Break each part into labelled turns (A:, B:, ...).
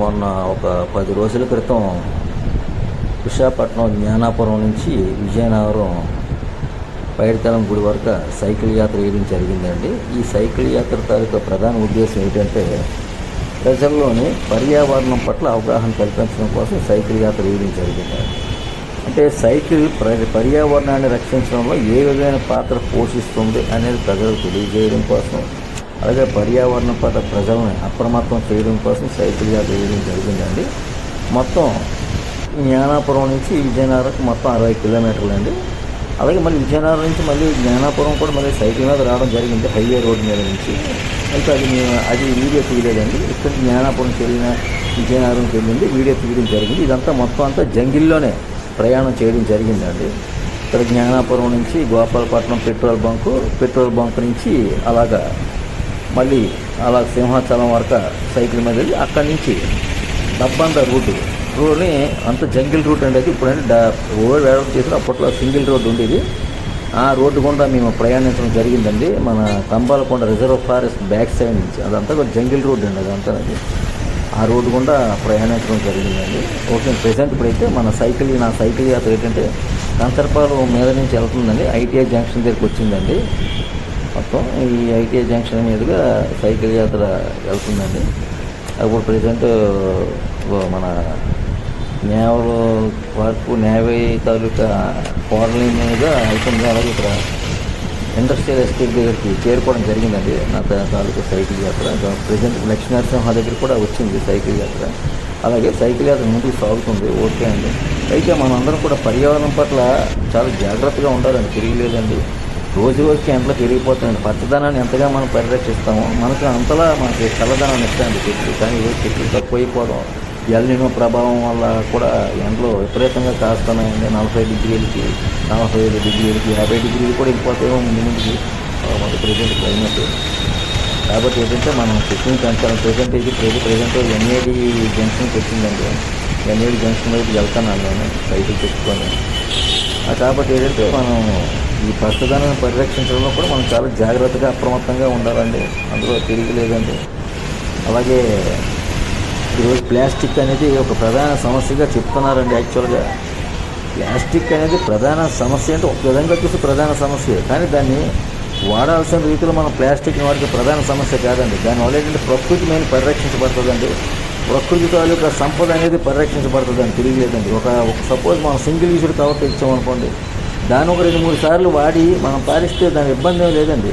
A: మొన్న ఒక 10 రోజుల క్రితం విశాఖపట్నం జ్ఞానాపురం నుంచి విజయనగరం పైడితలం గుడి వరకు సైకిల్ యాత్ర వేయడం జరిగిందండి. ఈ సైకిల్ యాత్ర తాలూకా ప్రధాన ఉద్దేశం ఏంటంటే ప్రజల్లోని పర్యావరణం పట్ల అవగాహన కల్పించడం కోసం సైకిల్ యాత్ర వేయడం జరిగిందండి. అంటే సైకిల్ పర్యావరణాన్ని రక్షించడంలో ఏ విధమైన పాత్ర పోషిస్తుంది అనేది ప్రజలకు తెలియజేయడం కోసం, అలాగే పర్యావరణం పట్ల ప్రజలను అప్రమత్తం చేయడం కోసం సైకిల్ యాత్ర వేయడం జరిగిందండి. మొత్తం జ్ఞానాపురం నుంచి విజయనగరంకి మొత్తం 60 కిలోమీటర్లు అండి. అలాగే మళ్ళీ విజయనగరం నుంచి మళ్ళీ జ్ఞానాపురం కూడా మళ్ళీ సైకిల్ మీద రావడం జరిగింది, హైవే రోడ్ మీద నుంచి. అయితే అది వీడియో తీయలేదండి. ఇక్కడ జ్ఞానాపురంకి వెళ్ళిన విజయనగరంకి వెళ్ళింది, వీడియో తీయడం జరిగింది. ఇదంతా మొత్తం అంతా జంగిల్లోనే ప్రయాణం చేయడం జరిగిందండి. ఇక్కడ జ్ఞానాపురం నుంచి గోపాలపట్నం పెట్రోల్ బంక్ నుంచి అలాగా మళ్ళీ అలా సింహాచలం వరకు సైకిల్ మీద వెళ్ళి అక్కడి నుంచి డబ్బంద రోడ్ని అంత జంగిల్ రూట్ అండి. అది ఇప్పుడంటే రోడ్ డెవలప్ చేసిన అప్పట్లో సింగిల్ రోడ్డు ఉండేది. ఆ రోడ్డు గుండా మేము ప్రయాణించడం జరిగిందండి. మన Kambalakonda reserve forest back side నుంచి అదంతా కూడా జంగిల్ రోడ్ అండి. అదంతా ఆ రోడ్డు గుండా ప్రయాణించడం జరిగిందండి. ఓకే, ప్రెసెంట్ ఇప్పుడైతే నా సైకిల్ యాత్ర ఏంటంటే కంచరపాలెం మీద నుంచి వెళ్తుందండి. ఐటీఐ జంక్షన్ దగ్గరికి వచ్చిందండి. మొత్తం ఈ ఐటీఐ జంక్షన్ మీదుగా సైకిల్ యాత్ర వెళ్తుందండి. అప్పుడు ప్రెసెంట్ మన నేవీ తాలూకా కోరలీ మీద అవుతుంది. అలాగే ఇక్కడ ఇండస్ట్రియల్ ఎస్టేట్ దగ్గరికి చేరుకోవడం జరిగిందండి నా తాలూకా సైకిల్ యాత్ర. ప్రెసెంట్ లక్ష్మీనరసింహ దగ్గర కూడా వచ్చింది సైకిల్ యాత్ర. అలాగే సైకిల్ యాత్ర ముందుకు సాగుతుంది. ఓకే అండి. అయితే మనందరం కూడా పర్యావరణం పట్ల చాలా జాగ్రత్తగా ఉండాలండి, తిరిగిలేదండి. రోజుకి ఎంతలో పెరిగిపోతుందండి. పచ్చదనాన్ని ఎంతగా మనం పరిరక్షిస్తామో మనకు అంతలా మనకి చల్లదనాన్ని ఇస్తాయండి చెట్లు. కానీ ఈరోజు చెట్లు తక్కువైపోవడం, ఎల్నినో ప్రభావం వల్ల కూడా ఎండలో విపరీతంగా కాస్తున్నాయండి. 40 డిగ్రీలకి 45 డిగ్రీలకి 50 డిగ్రీలు కూడా వెళ్ళిపోతాయేమో ముందుకి మనకి ప్రెజెంట్ క్లైమేట్. కాబట్టి ఏంటంటే మనం చెట్లను పెంచాలి. ప్రెజెంట్ ఎన్ఏడి జంక్షన్కి వచ్చిందండి. ఎన్ఏడి జంక్షన్ వైపు వెళ్తున్నాను నేను సైకిల్ తెచ్చుకొని. కాబట్టి ఏంటంటే మనం ఈ పచ్చదనాన్ని పరిరక్షించడంలో కూడా మనం చాలా జాగ్రత్తగా అప్రమత్తంగా ఉండాలండి. అందులో తిరిగి లేదండి. అలాగే ఈరోజు ప్లాస్టిక్ అనేది ఒక ప్రధాన సమస్యగా చెప్తున్నారండి. యాక్చువల్గా ప్లాస్టిక్ అనేది ప్రధాన సమస్య అంటే ఒక విధంగా చూసి ప్రధాన సమస్య, కానీ దాన్ని వాడాల్సిన రీతిలో మనం ప్లాస్టిక్ని వాడితే ప్రధాన సమస్య కాదండి. దానివల్ల ఏంటంటే ప్రకృతి మీద పరిరక్షించబడుతుందండి. ప్రకృతి తాలూకా సంపద అనేది పరిరక్షించబడుతుందని తిరిగిలేదండి. ఒక సపోజ్ మనం సింగిల్ యూజ్డ్ కవర్ తెచ్చామనుకోండి, దాన్ని ఒక 2-3 సార్లు వాడి మనం పారిస్తే దాని ఇబ్బంది ఏం లేదండి.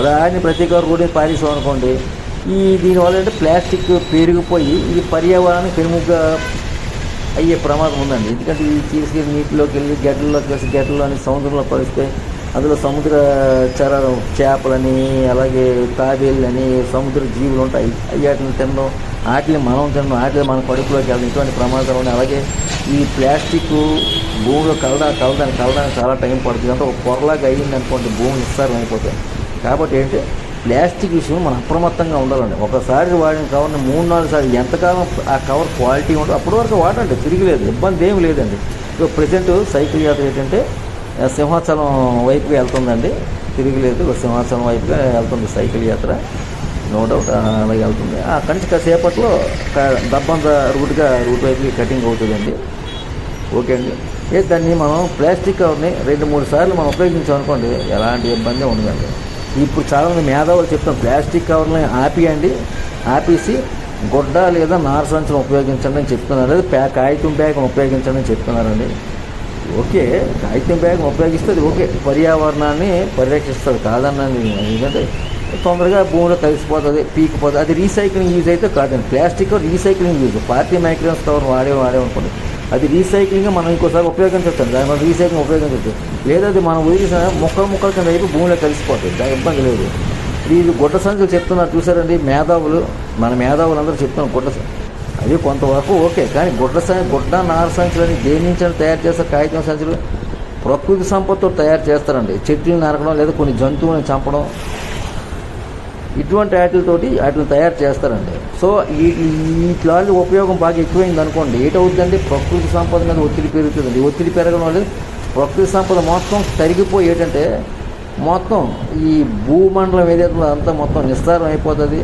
A: వాడిని ప్రతి కవర్ కూడా పారిస్తామనుకోండి, దీనివల్ల అంటే ప్లాస్టిక్ పెరిగిపోయి ఈ పర్యావరణానికి పెనుముగ్గా అయ్యే ప్రమాదం ఉందండి. ఎందుకంటే ఈ తీసుకెళ్ళి నీటిలోకి వెళ్ళి గడ్డల్లోని సముద్రంలో పరిస్తే అందులో సముద్ర చేపలని, అలాగే తాబేళ్ళని, సముద్ర జీవులు ఉంటాయి. వాటిని తినడం, వాటిని మనం తినడం, వాటిని మన కడుపులోకి వెళ్ళడం, ఇటువంటి ప్రమాదాలు ఉన్నాయి. అలాగే ఈ ప్లాస్టిక్ భూమిలో కలడానికి చాలా టైం పడుతుంది. అంటే ఒక పొరలాగా అయ్యింది అనుకోండి, భూమి నిస్సారం అయిపోతాయి. కాబట్టి ఏంటంటే ప్లాస్టిక్ విషయం మనం అప్రమత్తంగా ఉండాలండి. ఒకసారి వాడిన కవర్ని 3-4 సార్లు ఎంతకాలం ఆ కవర్ క్వాలిటీ ఉంటుంది అప్పటి వరకు వాడండి, తిరిగిలేదు, ఇబ్బంది ఏమి లేదండి. ఇప్పుడు ప్రజెంట్ సైకిల్ యాత్ర ఏంటంటే సింహాచలం వైపుగా వెళ్తుందండి, తిరిగిలేదు. సింహాచలం వైపుగా వెళ్తుంది సైకిల్ యాత్ర, నో డౌట్ అలాగే వెళ్తుంది. అక్కడి నుంచి కాసేపట్లో దబ్బంత రూట్ వైపుకి కటింగ్ అవుతుందండి. ఓకే అండి. దాన్ని మనం ప్లాస్టిక్ కవర్ని 2-3 సార్లు మనం ఉపయోగించామనుకోండి, ఎలాంటి ఇబ్బంది ఉండదండి. ఇప్పుడు చాలామంది మేధావులు చెప్తాం ప్లాస్టిక్ కవర్ని ఆపేసి గుడ్డ లేదా నార సంచులను ఉపయోగించండి అని చెప్తున్నారు. లేదా కాగితం బ్యాగ్ను ఉపయోగించండి అని చెప్తున్నారండి. ఓకే, కాగితం బ్యాగ్ను ఉపయోగిస్తే అది ఓకే, పర్యావరణాన్ని పరిరక్షిస్తుంది కాదన్నాను. ఎందుకంటే తొందరగా భూమిలో కలిసిపోతుంది, పీకిపోతుంది. అది రీసైక్లింగ్ యూజ్ అయితే కాదండి. Plastic recycling use. Party microns cover వాడే అనుకోండి, అది రీసైక్లింగ్ మనం ఇంకోసారి ఉపయోగించవచ్చు. దాని వల్ల రీసైక్లింగ్ ఉపయోగించవచ్చు. లేదా అది మనం వదిలేసిన ముక్కల కింద అయిపోయి భూమిలో కలిసిపోతుంది, దాని ఇబ్బంది లేదు. ఇది గుడ్డ సంచులు చెప్తున్నారు చూసారండి మన మేధావులు అందరూ చెప్తున్నారు గుడ్డ అది కొంతవరకు ఓకే. కానీ గుడ్డ నార సంచులని దేని నుంచి తయారు చేస్తారు? కాగితం సంచులు ప్రకృతి సంపదతో తయారు చేస్తారండి. చెట్లు నరకడం లేదా కొన్ని జంతువులను చంపడం, ఇటువంటి వాటిని తయారు చేస్తారండి. సో వీటి ఉపయోగం బాగా ఎక్కువైంది అనుకోండి, ఏటవుతుందంటే ప్రకృతి సంపద మీద ఒత్తిడి పెరుగుతుందండి. ఒత్తిడి పెరగడం వల్ల ప్రకృతి సంపద మొత్తం తరిగిపోయి ఏంటంటే మొత్తం ఈ భూమండలం ఏదైతే అంతా మొత్తం నిస్సారం అయిపోతుంది.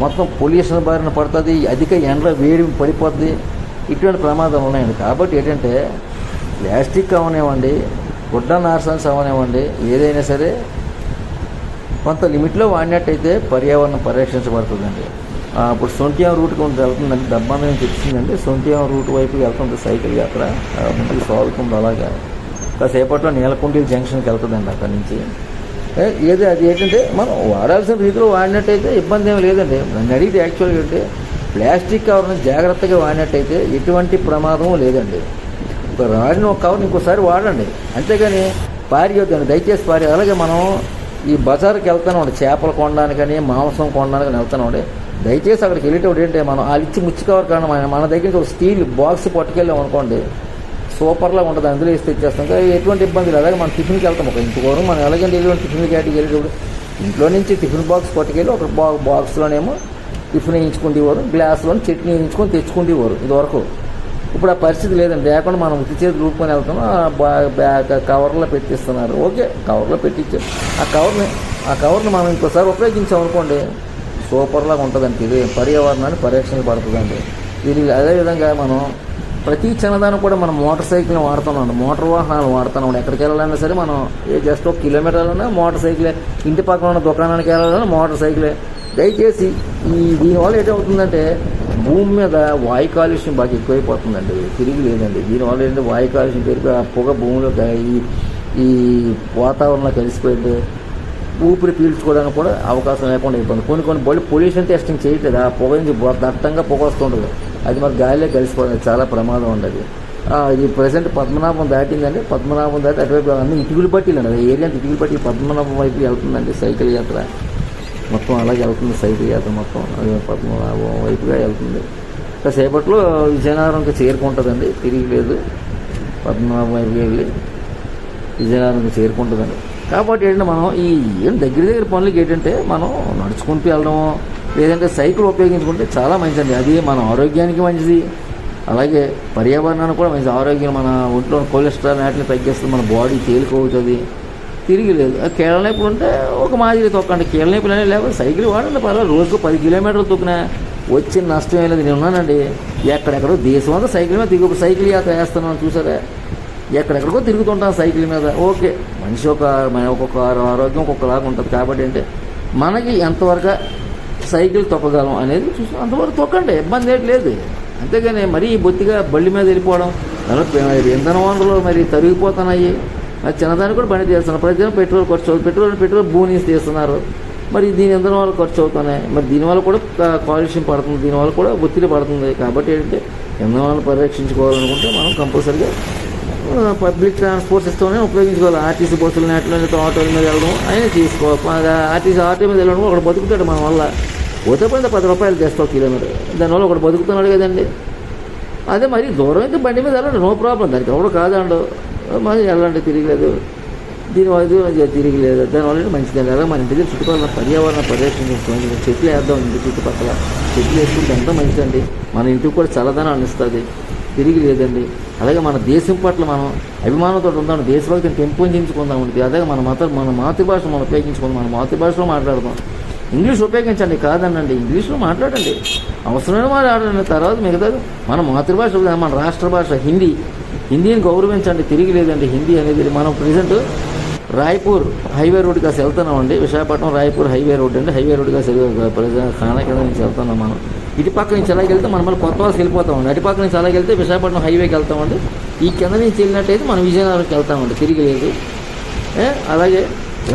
A: మొత్తం పొల్యూషన్ బారిన పడుతుంది, అధిక ఎండలో వేడి పడిపోతుంది, ఇటువంటి ప్రమాదాలు ఉన్నాయండి. కాబట్టి ఏంటంటే ప్లాస్టిక్ అవనివ్వండి, గుడ్డ నార్సన్స్ అవనివ్వండి, ఏదైనా సరే కొంత లిమిట్లో వాడినట్టయితే పర్యావరణం పరిరక్షించబడుతుందండి. ఇప్పుడు సొంటియం రూట్కి వెళ్తుందండి, డబ్బాన నుంచి వచ్చిందండి, సొంటియం రూట్ వైపుకి వెళ్తుంది సైకిల్ యాత్ర, ముందుకు సాగుతుంది. అలాగా కాసేపట్లో నీలకుండీల జంక్షన్కి వెళ్తుందండి. అక్కడి నుంచి ఏదో అది ఏంటంటే మనం వాడాల్సిన రీతిలో వాడినట్టయితే ఇబ్బంది ఏమి లేదండి. నన్ను అడిగితే యాక్చువల్గా అంటే ప్లాస్టిక్ కవర్ని జాగ్రత్తగా వాడినట్టయితే ఎటువంటి ప్రమాదం లేదండి. ఒక వాడిన ఒక కవర్ని ఇంకోసారి వాడండి, అంతేగాని పారియొద్దండి, దయచేసి పారి. అలాగే మనం ఈ బజార్కి వెళ్తానండి, చేపలు కొనడానికని మాంసం కొనడానికని వెళ్తానండి, దయచేసి అక్కడికి వెళ్ళేటప్పుడు ఏంటంటే మనం వాళ్ళు ఇచ్చి ముచ్చి కవర్ కారణం మన దగ్గర నుంచి ఒక స్టీల్ బాక్స్ పట్టుకెళ్ళాం అనుకోండి, సూపర్లాగా ఉంటుంది, అందులో వేసి తెచ్చేస్తాం. ఇంకా ఎటువంటి ఇబ్బంది లేదు. అలాగే మనం టిఫిన్కి వెళ్తాం, ఒక ఇంటికోరు మనం ఎలాగంటే వెళ్ళి టిఫిన్ క్యాటికి వెళ్ళేటప్పుడు ఇంట్లో నుంచి టిఫిన్ బాక్స్ పట్టుకెళ్ళి ఒక బాక్స్లోనేమో టిఫిన్ వేయించుకుంటేవారు, గ్లాసులో చట్నీ వేయించుకొని తెచ్చుకుంటేవారు ఇదివరకు. ఇప్పుడు ఆ పరిస్థితి లేదండి, లేకుండా మనం ఉత్తి చేతి రూపుకొని వెళ్తాం, కవర్లో పెట్టిస్తున్నారు. ఓకే, కవర్లో పెట్టించారు. ఆ కవర్ని మనం ఇంకోసారి ఉపయోగించామనుకోండి సూపర్లాగా ఉంటుందండి. ఇది పర్యావరణాన్ని పరిరక్షించబడుతుందండి. దీనికి అదేవిధంగా మనం ప్రతి చిన్నదాన్ని కూడా మనం మోటార్ సైకిల్ని వాడుతున్నాం, మోటార్ వాహనాలు వాడుతున్నాం. ఎక్కడికి వెళ్ళాలన్నా సరే మనం జస్ట్ ఒక కిలోమీటర్లైనా మోటార్ సైకిలే, ఇంటి పక్కన ఉన్న దుకాణానికి వెళ్ళాలన్నా మోటార్ సైకిలే. దయచేసి దీనివల్ల ఏంటవుతుందంటే భూమి మీద వాయు కాలుష్యం బాగా ఎక్కువైపోతుందండి, తిరిగి లేదండి. దీనివల్ల ఏంటంటే వాయు కాలుష్యం పెరిగి ఆ పొగ భూమిలో ఈ వాతావరణంలో కలిసిపోయింది, ఊపిరి పీల్చుకోవడానికి కూడా అవకాశం లేకుండా అయిపోయింది. కొన్ని బళ్ళు పొల్యూషన్ టెస్టింగ్ చేయట్లేదు, ఆ పొగ నుంచి దట్టంగా పొగ వస్తుంటుంది, అది మరి గాలిలో కలిసిపోతుంది, చాలా ప్రమాదం ఉండదు. ఇది ప్రజెంట్ పద్మనాభం దాటిందండి, పద్మనాభం దాటి అటువైపు అన్నీ ఇటుకలు పట్టిలండి, అది ఏరియా ఇటుకలు పట్టి పద్మనాభం వైపు వెళ్తుందండి సైకిల్ యాత్ర. మొత్తం అలాగే వెళ్తుంది సైకిల్ యాత్ర, మొత్తం పద్మనాభం వైపుగా వెళ్తుంది. కాసేపట్లో విజయనగరంకి చేరుకుంటుందండి, తిరిగి లేదు, పద్మనాభం వైపుకి వెళ్ళి విజయనగరంకి చేరుకుంటుందండి. కాబట్టి ఏంటంటే మనం ఏం దగ్గర పనులకి ఏంటంటే మనం నడుచుకుంటూ వెళ్ళడము, లేదంటే సైకిల్ ఉపయోగించుకుంటే చాలా మంచిదండి. అది మన ఆరోగ్యానికి మంచిది, అలాగే పర్యావరణానికి కూడా మంచిది. ఆరోగ్యం మన ఒంట్లో కొలెస్ట్రాల్ వాటిని తగ్గిస్తుంది, మన బాడీ తేలికవుతుంది, తిరిగి లేదు. కీళ్ళ నొప్పులు ఉంటే ఒక మాదిరి తొక్కండి, కీళ్ళ నొప్పులు అనేది లేకపోతే సైకిల్ వాడండి, పర్వాలేదు. రోజుకు 10 కిలోమీటర్లు తొక్కినా వచ్చిన నష్టం ఏం లేదు. నేను ఉన్నానండి, ఎక్కడెక్కడో దేశం అంతా సైకిల్ మీద తిరిగి సైకిల్ యాత్ర వేస్తున్నాను చూసారా, ఎక్కడెక్కడికో తిరుగుతుంటాం సైకిల్ మీద. ఓకే, మనిషి ఒక్కొక్క ఆరోగ్యం ఒక్కొక్కలాగా ఉంటుంది. కాబట్టి అంటే మనకి ఎంతవరకు సైకిల్ తొక్కగలం అనేది చూసి అంతవరకు తొక్కండి, ఇబ్బంది ఏంటి లేదు. అంతేగాని మరీ బొత్తిగా బళ్ళి మీద వెళ్ళిపోవడం, ఇంధన వనరులు మరి తరిగిపోతున్నాయి, అది చిన్నదాన్ని కూడా బండి చేస్తున్నారు. ప్రతిదినం పెట్రోల్ ఖర్చు అవుతుంది, పెట్రోల్ భూమి తీస్తున్నారు, మరి దీని ఇంధన వల్ల ఖర్చు అవుతున్నాయి, మరి దీనివల్ల కూడా కాలుష్యం పడుతుంది, దీనివల్ల కూడా ఒత్తిడి పడుతుంది. కాబట్టి ఏంటంటే ఇంధనాలను పరిరక్షించుకోవాలనుకుంటే మనం కంపల్సరీగా పబ్లిక్ ట్రాన్స్పోర్ట్ సిస్టమ్ని ఉపయోగించుకోవాలి. ఆర్టీసీ బస్సులు నెట్లో ఆటోల మీద వెళ్ళడం అయినా తీసుకోవాలి. ఆటో మీద వెళ్ళడం ఒకటి బతుకుతాడు మన వల్ల, పోతే 10 రూపాయలు తెస్తావు కిలోమీటర్, దానివల్ల ఒకటి బతుకుతున్నాడు కదండి. అదే మరి దూరం అయితే బండి మీద వెళ్ళండి, నో ప్రాబ్లం, దానికి ఎవరు కాదండు, మరి వెళ్ళండి, తిరిగిలేదు. దీనివల్ల తిరిగిలేదు, దానివల్ల మంచిదండి. అలాగే మన ఇంటి దగ్గర చుట్టుపక్కల పర్యావరణ పరిరక్షించుకోవాలి, చెట్లు వేద్దాం, ఇంటి చుట్టుపక్కల చెట్లు వేసుకుంటే ఎంతో మంచిదండి, మన ఇంటికి కూడా చల్లదనాన్ని ఇస్తుంది, తిరిగి లేదండి. అలాగే మన దేశం పట్ల మనం అభిమానంతో ఉందాం, దేశభక్తిని పెంపొందించుకుందాం. అదే మన మాతృభాష మనం ఉపయోగించుకుందాం, మన మాతృభాషలో మాట్లాడదాం. ఇంగ్లీష్ ఉపయోగించండి కాదనండి, ఇంగ్లీష్లో మాట్లాడండి, అవసరమైన మాట్లాడండి. తర్వాత మిగతాది మన మాతృభాష, మన రాష్ట్ర భాష హిందీని గౌరవించండి, తిరిగి లేదండి. హిందీ అనేది మనం ప్రజెంట్ రాయ్పూర్ హైవే రోడ్ కాసి వెళ్తున్నామండి, విశాఖపట్నం రాయ్పూర్ హైవే రోడ్ అండి, హైవే రోడ్ కాసి ఖానా కింద నుంచి వెళ్తున్నాం. మనం ఇటు పక్క నుంచి అలాగే వెళ్తే మనం మళ్ళీ కొత్త వాళ్ళకి వెళ్ళిపోతామండి, అటు పక్క నుంచి అలాగే వెళ్తే విశాఖపట్నం హైవేకి వెళ్తామండి. ఈ కింద నుంచి వెళ్ళినట్టయితే మనం విజయనగరంకి వెళ్తామండి, తిరిగి లేదు. అలాగే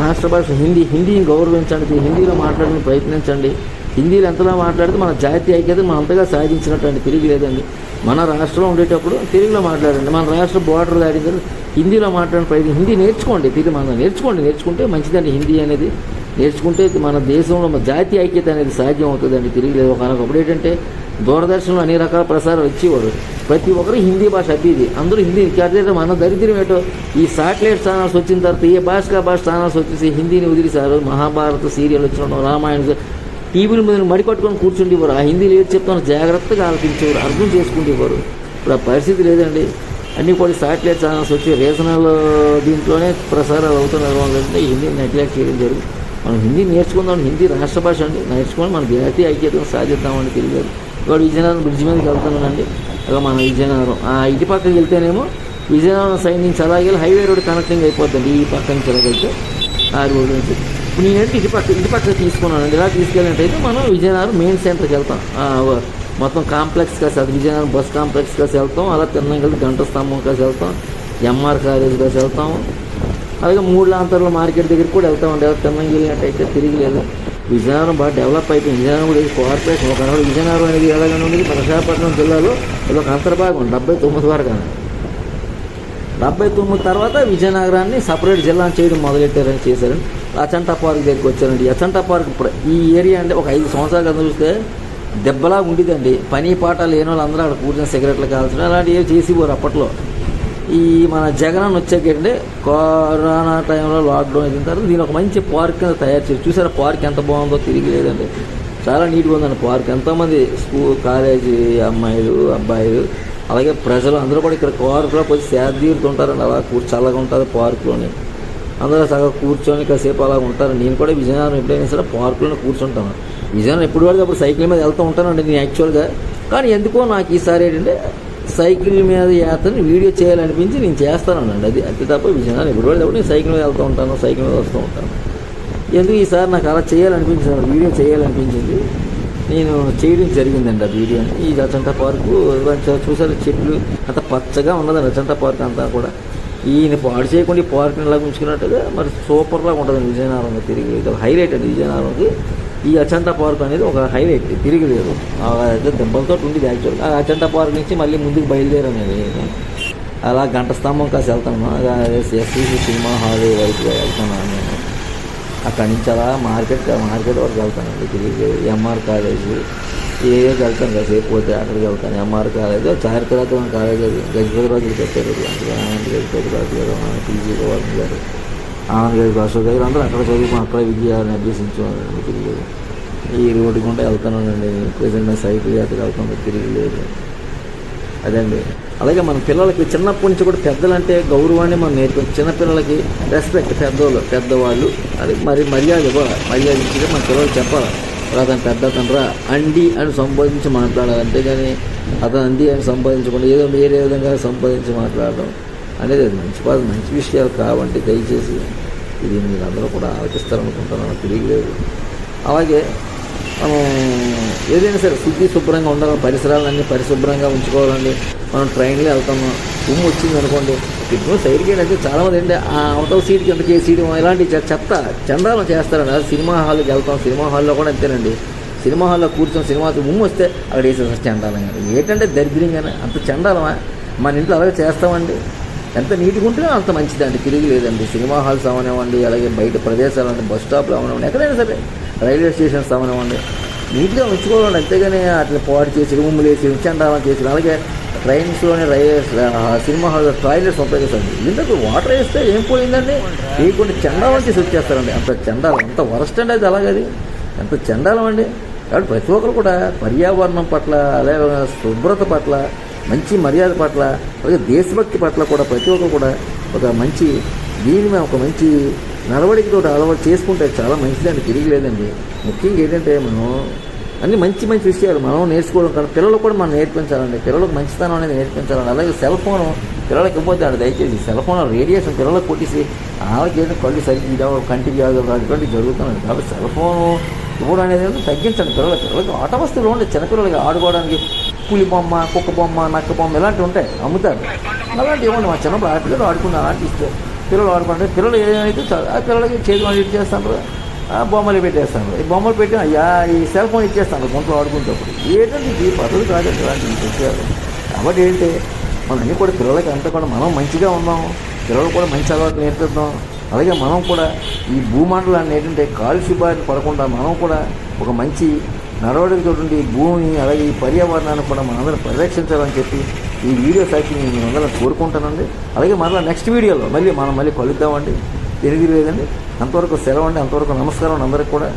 A: రాష్ట్ర భాష హిందీని గౌరవించండి, హిందీలో మాట్లాడడానికి ప్రయత్నించండి. హిందీలో ఎంతలా మాట్లాడితే మన జాతీయ ఐక్యత మనం అంతగా సాధించినట్టు అండి, తిరిగి లేదండి. మన రాష్ట్రంలో ఉండేటప్పుడు తెలుగులో మాట్లాడండి, మన రాష్ట్ర బోర్డర్ దాటిన తర్వాత హిందీలో మాట్లాడిన ప్రయత్నం, హిందీ నేర్చుకోండి, తిరిగి మనం నేర్చుకుంటే మంచిదండి. హిందీ అనేది నేర్చుకుంటే మన దేశంలో జాతీయ ఐక్యత అనేది సాధ్యం అవుతుందండి, తిరిగి లేదు. ఒకప్పుడు ఏంటంటే దూరదర్శన్లో అన్ని రకాల ప్రసారాలు వచ్చేవారు, ప్రతి ఒక్కరు హిందీ భాష అబ్బిది, అందరూ హిందీ. మన దరిద్రం ఏంటో ఈ శాటిలైట్ ఛానల్స్ వచ్చిన తర్వాత ఏ భాష ఛానల్స్ వచ్చేసి హిందీని వదిలేశారు. మహాభారత సీరియల్ వచ్చిన రామాయణ టీవీల మీద మడికట్టుకొని కూర్చుండేవారు, ఆ హిందీలో ఏది చెప్తాను జాగ్రత్తగా ఆలోచించేవారు, అర్థం చేసుకుంటేవారు. ఇప్పుడు ఆ పరిస్థితి లేదండి, అన్నీ కూడా శాటిలైట్ ఛానల్స్ వచ్చి రీజనల్ దీంట్లోనే ప్రసారాలు అవుతున్నారు. హిందీని నెగ్లెక్ట్ చేయడం జరుగుతుంది. మనం హిందీ నేర్చుకుందాం, హిందీ రాష్ట్ర భాష అండి, నేర్చుకొని మన జాతీయ ఐక్యతను సాధిద్దామని తెలియదు. ఇవాళ విజయనగరం బ్రిడ్జ్ మీదకి వెళ్తున్నానండి. అలా మన విజయనగరం ఇటు పక్కకి వెళ్తేనేమో విజయనగరం సైడ్ నుంచి అలాగే హైవే రోడ్ కనెక్టింగ్ అయిపోద్దండి. ఈ పక్క నుంచి అలాగైతే ఆ రోడ్ నుంచి ఇప్పుడు నేనంటే ఇటు పక్క తీసుకున్నానండి. ఇలా తీసుకెళ్ళినట్టయితే మనం విజయనగరం మెయిన్ సెంటర్కి వెళ్తాం. మొత్తం కాంప్లెక్స్ కాసి అది విజయనగరం బస్ కాంప్లెక్స్ కాసి వెళ్తాం. అలా తిరణంగల్ గంట స్తంభం కాసి వెళ్తాం. ఎంఆర్ కాలేజ్ కాసి వెళ్తాం. అలాగే 3 లాంతర్ల మార్కెట్ దగ్గరికి కూడా వెళ్తామండి. అలా తిరణంగి వెళ్ళినట్టయితే తిరిగిలేదు. విజయనగరం బాగా డెవలప్ అయిపోయింది. విజయనగరం కూడా కార్పొరేషన్ ఒక విజయనగరం అనేది ఎలాగైనా ఉంది. విశాఖపట్నం జిల్లాలో ఒక అంతర్భాగం 79 వరకు 79 తర్వాత విజయనగరాన్ని సపరేట్ జిల్లాని చేయడం మొదలెట్టారని చేశారండి. అచంటా పార్క్ దగ్గరికి వచ్చారండి. అచంటా పార్క్ ఇప్పుడు ఈ ఏరియా అంటే ఒక 5 సంవత్సరాల కింద చూస్తే దెబ్బలా ఉండేదండి. పని పాట లేని వాళ్ళు అందరూ అక్కడ కూర్చొని సిగరెట్లు కాల్చడం అలాంటివి ఏం చేసేవారు అప్పట్లో. ఈ మన జగన్ వచ్చాకంటే కరోనా టైంలో లాక్డౌన్ అయిన తర్వాత దీని ఒక మంచి పార్క్ కింద తయారు చేసి చూసారా పార్క్ ఎంత బాగుందో తిరిగి లేదండి. చాలా నీట్గా ఉందండి పార్క్. ఎంతోమంది స్కూల్ కాలేజీ అమ్మాయిలు అబ్బాయిలు అలాగే ప్రజలు అందరూ కూడా ఇక్కడ పార్కులో పోయి సేద తీరుతుంటారండి. అలా చల్లగా ఉంటుంది పార్కులోని. అందరూ సగం కూర్చొని కాసేపు అలా ఉంటారు. నేను కూడా విజయనగరం ఎప్పుడైనా సరే పార్కులోనే కూర్చుంటాను. విజయనగరం ఎప్పుడు పడితే అప్పుడు సైకిల్ మీద వెళ్తూ ఉంటానండి నేను యాక్చువల్గా. కానీ ఎందుకో నాకు ఈసారి ఏంటంటే సైకిల్ మీద యాత్రని వీడియో చేయాలనిపించి నేను చేస్తానండి. అది అంతే తప్ప విజయనగరం ఎప్పుడు పడితే అప్పుడు నేను సైకిల్ మీద వెళ్తూ ఉంటాను, సైకిల్ మీద వస్తూ ఉంటాను. ఎందుకు ఈసారి నాకు అలా చేయాలనిపించింది, వీడియో చేయాలనిపించింది, నేను చేయడం జరిగిందండి ఆ వీడియోని. ఈ అచంటా పార్కు చూసారు చెట్లు అంత పచ్చగా ఉన్నదండి అచంటా పార్క్ అంతా కూడా. ఈయన పాడు చేయకుండా ఈ పార్క్ని ఇలా ఉంచుకున్నట్టుగా మరి సూపర్లాగా ఉంటుందండి విజయనగరంలో. తిరిగి హైలైట్ అండి విజయనగరంకి ఈ అచంటా పార్క్ అనేది ఒక హైలైట్. తిరిగిలేదు దెబ్బలతో ఉండేది యాక్చువల్గా. ఆ అచంటా పార్క్ నుంచి మళ్ళీ ముందుకు బయలుదేరాను నేను. అలా గంట స్తంభం కాసి వెళ్తాను. ఎస్సీసీ సినిమా హాల్ వైపుగా వెళ్తున్నాను నేను. అక్కడి నుంచి అలా మార్కెట్ వరకు వెళ్తానండి. తిరిగి ఎంఆర్ కాలేజీ ఏదో వెళ్తాను కాసేపు పోతే అక్కడికి వెళ్తాను. ఎంఆర్ కాలేజ్ చారిత్రాత్మక కాలేజ్ అది గజపతి రాజులు కట్టారు. గజపతి రాజు గారు పీజీ గవర్నర్ గారు ఆనంద్ గారి అశోక్ గారు అందరూ అక్కడ చదువుకుని అక్కడ విద్యాన్ని అభ్యసించాను. తిరిగి ఈ రోడ్డు గుండా వెళ్తానండి. ప్రజెంట్ సైకిల్ యాత్ర వెళ్తాను. తిరిగి లేదు అదండి. అలాగే మన పిల్లలకి చిన్నప్పటి నుంచి కూడా పెద్దలంటే గౌరవాన్ని మనం నేర్పించాలి. చిన్నపిల్లలకి రెస్పెక్ట్, పెద్దవాళ్ళు అది మరి మర్యాద ఇవ్వాలి. మర్యాద ఇచ్చి మన పిల్లలు చెప్పాలి. అతను పెద్ద తండ్రా అండి అని సంబోధించి మాట్లాడాలి. అంతేగాని అతను అంది అని సంపాదించకుండా ఏదో వేరే విధంగా సంపాదించి మాట్లాడడం అనేది అది మంచి విషయాలు కావండి. దయచేసి ఇది మీరు అందరూ కూడా ఆలోచిస్తారనుకుంటున్నాను. తిరిగిలేదు. అలాగే మనం ఏదైనా సరే శుభ్రంగా ఉండాలి. పరిసరాలన్నీ పరిశుభ్రంగా ఉంచుకోవాలండి. మనం ట్రైన్లో వెళ్తాము, ఉమ్ము వచ్చింది అనుకోండి, ఇప్పుడు సైడ్కి ఏంటంటే చాలామంది ఏంటంటే ఆ అవతల సీట్కి ఎంత చేసేయడం ఇలాంటి చెత్త చండాలం చేస్తారండి. అది సినిమా హాల్కి వెళ్తాం. సినిమా హాల్లో కూడా అంతేనండి. సినిమా హాల్లో కూర్చొని సినిమా ఉమ్ము వస్తే అక్కడ వేసేసి చండాలం కానీ ఏంటంటే దరిద్రంగానే అంత చండాలమా. మన ఇంట్లో అలాగే చేస్తామండి. ఎంత నీట్గా ఉంటే అంత మంచిదండి. తిరిగి లేదండి. సినిమా హాల్స్ అవనివ్వండి, అలాగే బయట ప్రదేశాలు అంటే బస్ స్టాప్లు అవనివ్వండి, ఎక్కడైనా సరే రైల్వే స్టేషన్స్ అవనివ్వండి, నీట్గా ఉంచుకోవాలండి. అంతేగాని అట్లా పాడు చేసి రూములు వేసి చండాలం చేసి. అలాగే ట్రైన్స్లోనే సినిమా హాల్ టాయిలెట్స్ ఉపయోగిస్తారండి. ఇంతకు వాటర్ వేస్తే ఏం పోయిందండి, వేయకుండా చండాలం చేసి వచ్చేస్తారండి. అంత చండాలం, అంత వరస్ట్ అండి అది. అలాగది ఎంత చండాలం అండి. కాబట్టి ప్రతి ఒక్కరు కూడా పర్యావరణం పట్ల, అలాగే శుభ్రత పట్ల, మంచి మర్యాద పట్ల, అలాగే దేశభక్తి పట్ల కూడా ప్రతి ఒక్కరు కూడా ఒక మంచి దీని మీద ఒక మంచి నడవడికతో అలవాటు చేసుకుంటే చాలా మంచిదండి. తిరిగి లేదండి. ముఖ్యంగా ఏంటంటే మనం అన్ని మంచి విషయాలు మనం నేర్చుకోవడం కానీ పిల్లలకు కూడా మనం నేర్పించాలండి. పిల్లలకు మంచితనం అనేది నేర్పించాలండి. అలాగే సెల్ ఫోన్ పిల్లలకి ఇవ్వద్దు అండి. దయచేసి సెల్ ఫోన్ రేడియేషన్ పిల్లలకు కొట్టేసి వాళ్ళకి ఏంటంటే కళ్ళు సరిగ్గా కంటికి వ్యాధులు అటువంటివి జరుగుతున్నాయి. కాబట్టి సెల్ ఫోన్ ఇవ్వడం అనేది తగ్గించండి. పిల్లలకి ఆట వస్తువులు ఉండే చిన్నపిల్లలకి ఆడుకోవడానికి పులి బొమ్మ, కుక్క బొమ్మ, నక్క బొమ్మ ఇలాంటివి ఉంటాయి, అమ్ముతారు. అలాంటివి ఇవ్వండి. మా చిన్నప్పుడు ఆటలు ఆడుకున్న అలాంటి ఇస్తే పిల్లలు ఆడుకుంటే పిల్లలు ఏమైతే ఆ పిల్లలకి చేతి వాళ్ళు ఇటు చేస్తాను, బొమ్మలు పెట్టేస్తాను. ఈ బొమ్మలు పెట్టి అయ్యా ఈ సెల్ ఫోన్ ఇచ్చేస్తాను గుంటలు ఆడుకునేటప్పుడు. ఏంటంటే ఈ పద్ధతి కాదండి ఇలాంటివి విషయాలు. కాబట్టి ఏంటి మనం అన్నీ కూడా పిల్లలకి అంతా కూడా మనం మంచిగా ఉన్నాం, పిల్లలు కూడా మంచి అలవాటు నేర్పిద్దాం. అలాగే మనం కూడా ఈ భూమండలాన్ని ఏంటంటే కాలుష్యబారిన పడకుండా మనం కూడా ఒక మంచి నడవడికతో ఉండి భూమిని అలాగే ఈ పర్యావరణాన్ని కూడా మనందరం పరిరక్షించాలని చెప్పి ఈ వీడియో సాక్షి నేను అందరం కోరుకుంటానండి. అలాగే మరలా నెక్స్ట్ వీడియోలో మళ్ళీ కలుద్దామండి. తిరిగి లేదండి. అంతవరకు సెలవు అండి. అంతవరకు నమస్కారం అందరికి కూడా.